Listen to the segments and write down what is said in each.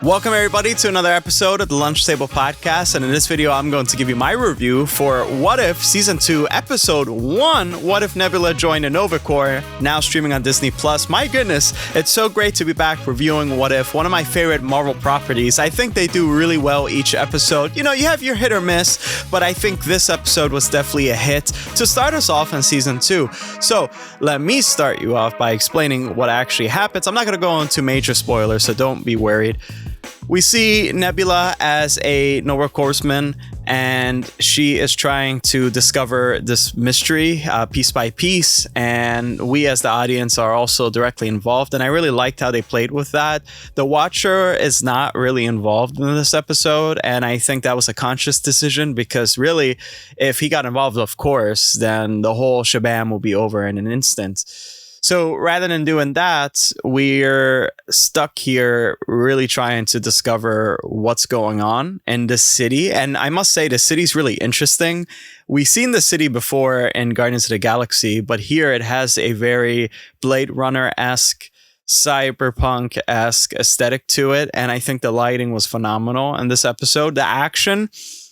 Welcome everybody to another episode of the Lunch Table Podcast, and in this video I'm going to give you my review for What If Season 2 Episode 1, What If Nebula Joined the Nova Corps, now streaming on Disney+. My goodness, it's so great to be back reviewing What If, one of my favorite Marvel properties. I think they do really well each episode. You know, you have your hit or miss, but I think this episode was definitely a hit to start us off in Season 2. So let me start you off by explaining what actually happens. I'm not going to go into major spoilers, so don't be worried. We see Nebula as a Nova Corpsman, and she is trying to discover this mystery piece by piece, and we as the audience are also directly involved, and I really liked how they played with that. The Watcher is not really involved in this episode, and I think that was a conscious decision, because really, if he got involved, of course, then the whole shabam will be over in an instant. So rather than doing that, we're stuck here really trying to discover what's going on in the city. And I must say, the city's really interesting. We've seen the city before in Guardians of the Galaxy, but here it has a very Blade Runner-esque, cyberpunk-esque aesthetic to it. And I think the lighting was phenomenal in this episode. The action,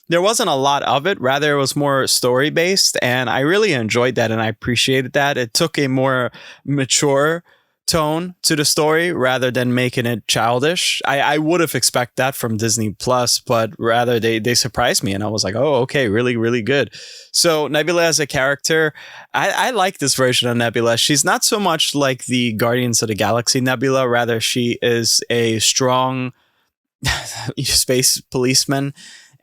there wasn't a lot of it. Rather, it was more story-based, and I really enjoyed that, and I appreciated that. It took a more mature tone to the story rather than making it childish. I would have expected that from Disney+, but rather they surprised me, and I was like, oh, okay, really, really good. So Nebula as a character, I like this version of Nebula. She's not so much like the Guardians of the Galaxy Nebula. Rather, she is a strong space policeman.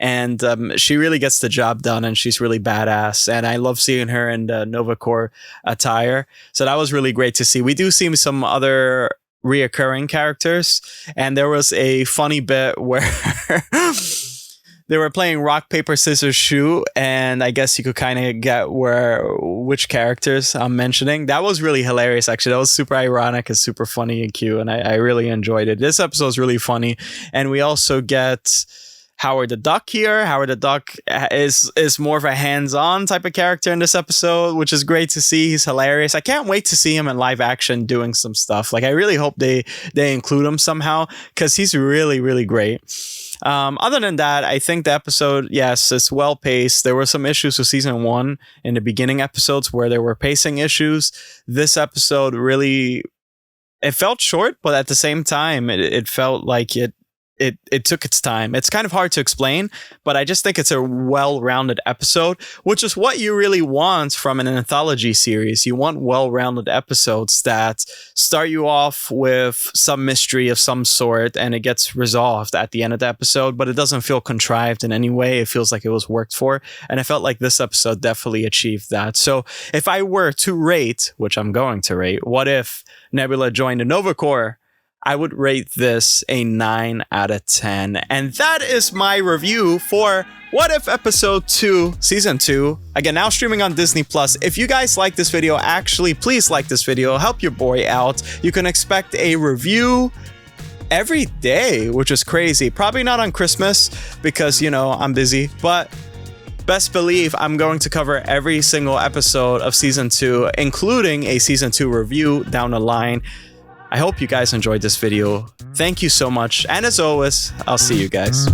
And she really gets the job done, and she's really badass. And I love seeing her in the Nova Corps attire. So that was really great to see. We do see some other reoccurring characters. And there was a funny bit where they were playing rock, paper, scissors, shoot. And I guess you could kind of get which characters I'm mentioning. That was really hilarious, actually. That was super ironic and super funny and cute. And I really enjoyed it. This episode is really funny. And we also get Howard the Duck here. Howard the Duck is more of a hands-on type of character in this episode, which is great to see. He's hilarious. I can't wait to see him in live action doing some stuff. Like, I really hope they include him somehow, because he's really, really great. Other than that, I think the episode, yes, it's well paced. There were some issues with season 1 in the beginning episodes where there were pacing issues. This episode really, it felt short, but at the same time, it felt like it took its time. It's kind of hard to explain, but I just think it's a well-rounded episode, which is what you really want from an anthology series. You want well-rounded episodes that start you off with some mystery of some sort, and it gets resolved at the end of the episode, but it doesn't feel contrived in any way. It feels like it was worked for, and I felt like this episode definitely achieved that. So if I were to rate, which I'm going to rate, What If Nebula Joined the Nova Corps, I would rate this a 9 out of 10. And that is my review for What If Episode 2, Season 2. Again, now streaming on Disney+. If you guys like this video, actually, please like this video. Help your boy out. You can expect a review every day, which is crazy. Probably not on Christmas because, you know, I'm busy. But best believe I'm going to cover every single episode of Season 2, including a Season 2 review down the line. I hope you guys enjoyed this video. Thank you so much. And as always, I'll see you guys.